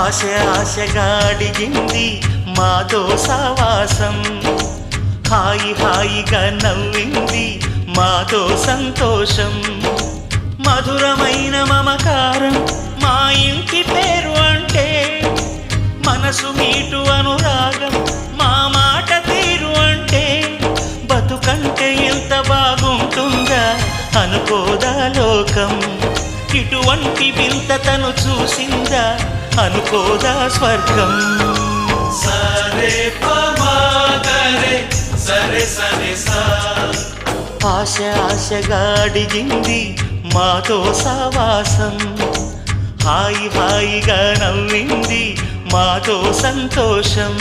ఆశ ఆశగా అడిగింది మాతో సావాసం, హాయి హాయిగా నవ్వింది మాతో సంతోషం. మధురమైన మమకారం మా ఇంటి పేరు అంటే, మనసు మీటు అనురాగం మా మాట తీరు అంటే, బతుకంటే ఎంత బాగుంటుందా అనుకోదా లోకం. ఇటువంటి వింత తను చూసిందా అనుకోదా స్వర్గం. సరే పమాగరే సరే సరే సా. ఆశ ఆశగా అడిగింది మాతో సావాసం, హాయి హాయిగా నవ్వింది మాతో సంతోషం.